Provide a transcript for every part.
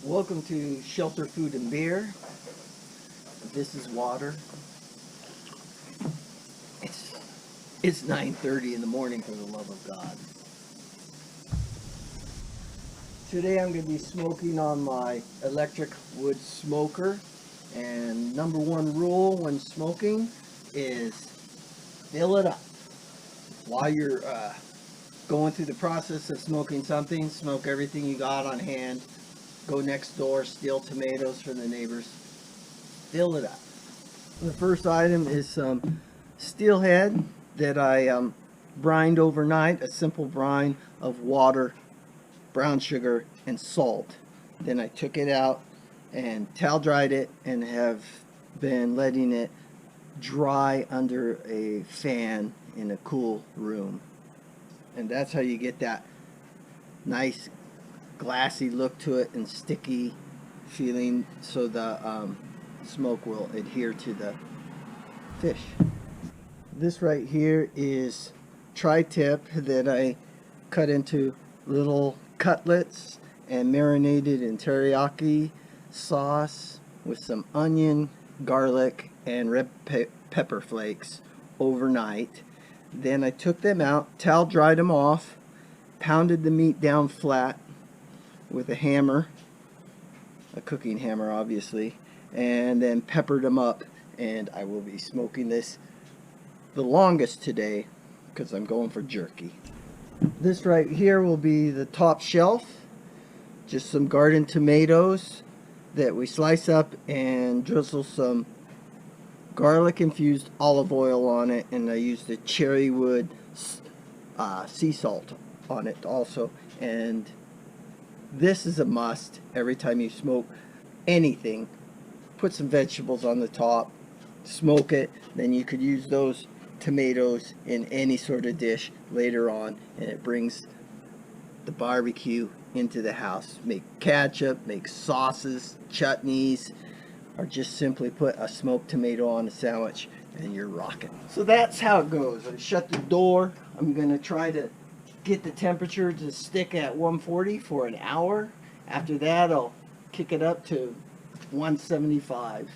Welcome to Shelter Food and Beer. This is water. It's 9:30 in the morning, for the love of God. Today I'm going to be smoking on my electric wood smoker. And number one rule when smoking is fill it up. While you're going through the process of smoking something, smoke everything you got on hand. Go next door, steal tomatoes from the neighbors. Fill it up. The first item is some steelhead that I brined overnight, a simple brine of water, brown sugar, and salt. Then I took it out and towel dried it and have been letting it dry under a fan in a cool room. And that's how you get that nice glassy look to it and sticky feeling, so the smoke will adhere to the fish. This right here is tri-tip that I cut into little cutlets and marinated in teriyaki sauce with some onion, garlic, and red pepper flakes overnight. Then I took them out, towel dried them off, pounded the meat down flat with a hammer, a cooking hammer obviously, and then peppered them up. And I will be smoking this the longest today because I'm going for jerky. This right here will be the top shelf. Just some garden tomatoes that we slice up and drizzle some garlic infused olive oil on it, and I use the cherry wood sea salt on it also. And this is a must every time you smoke anything. Put some vegetables on the top, smoke it, then you could use those tomatoes in any sort of dish later on, and it brings the barbecue into the house. Make ketchup, make sauces, chutneys, or just simply put a smoked tomato on a sandwich and you're rocking. So that's how it goes. I shut the door. I'm going to try to get the temperature to stick at 140 for an hour. After that, I'll kick it up to 175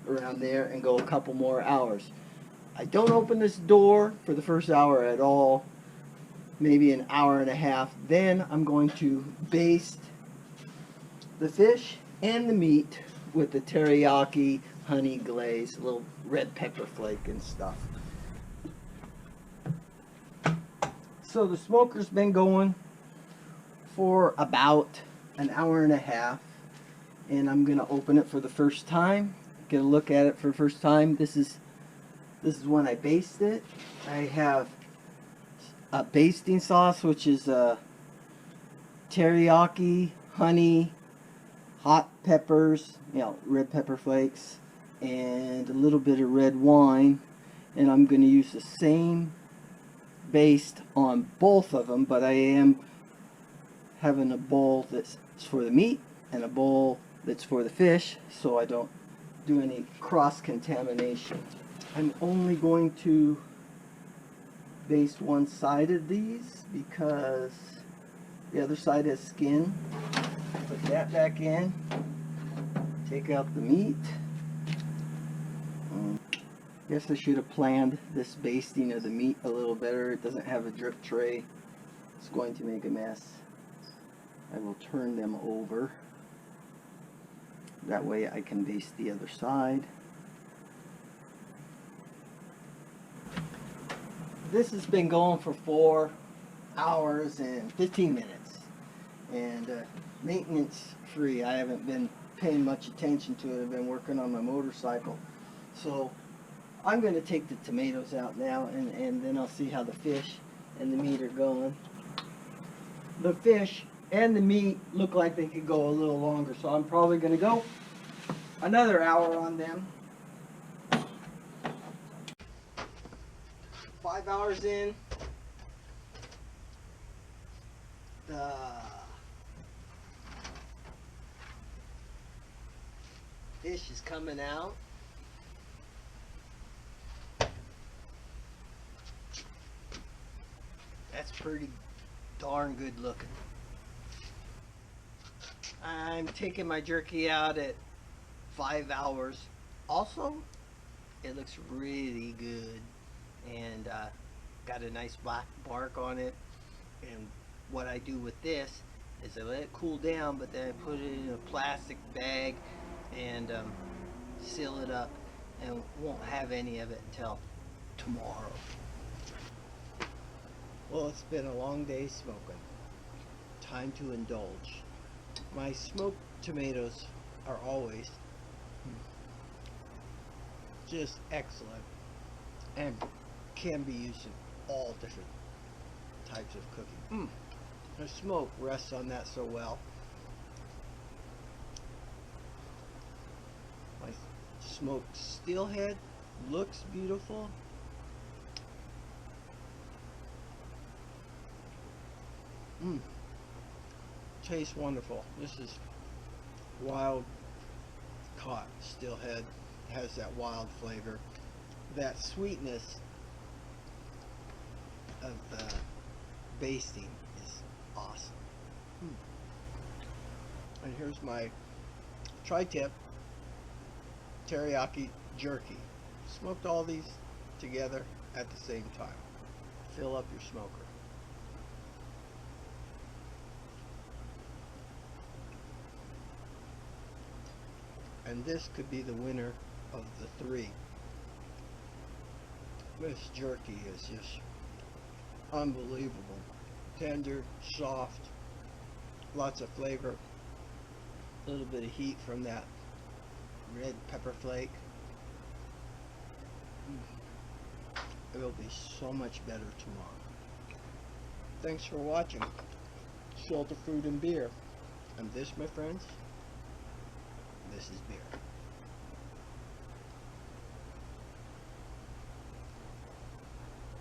around there and go a couple more hours. I don't open this door for the first hour at all, maybe an hour and a half. Then I'm going to baste the fish and the meat with the teriyaki honey glaze, a little red pepper flake and stuff. So the smoker's been going for about an hour and a half, and I'm gonna open it for the first time, get a look at it for the first time. This is when I baste it. I have a basting sauce, which is teriyaki, honey, hot peppers, red pepper flakes, and a little bit of red wine. And I'm going to use the same baste on both of them, but I am having a bowl that's for the meat and a bowl that's for the fish, so I don't do any cross-contamination. I'm only going to baste one side of these because the other side has skin. Put that back in, take out the meat. Guess I should have planned this basting of the meat a little better. It doesn't have a drip tray. It's going to make a mess. I will turn them over. That way I can baste the other side. This has been going for 4 hours and 15 minutes. And maintenance free. I haven't been paying much attention to it. I've been working on my motorcycle. So I'm going to take the tomatoes out now, and then I'll see how the fish and the meat are going. The fish and the meat look like they could go a little longer, so I'm probably going to go another hour on them. 5 hours in, the fish is coming out. That's pretty darn good looking. I'm taking my jerky out at 5 hours. Also, it looks really good, and got a nice black bark on it. And what I do with this is I let it cool down, but then I put it in a plastic bag and seal it up, and won't have any of it until tomorrow. Well, it's been a long day smoking. Time to indulge. My smoked tomatoes are always just excellent and can be used in all different types of cooking. The smoke rests on that so well. My smoked steelhead looks beautiful. Tastes wonderful. This is wild caught steelhead. Has that wild flavor. That sweetness of the basting is awesome. And here's my tri-tip teriyaki jerky. Smoked all these together at the same time. Fill up your smoker. And this could be the winner of the three. This jerky is just unbelievable. Tender, soft, lots of flavor, a little bit of heat from that red pepper flake. It will be so much better tomorrow. Thanks for watching Shelter Food and Beer. And this, my friends, this is beer.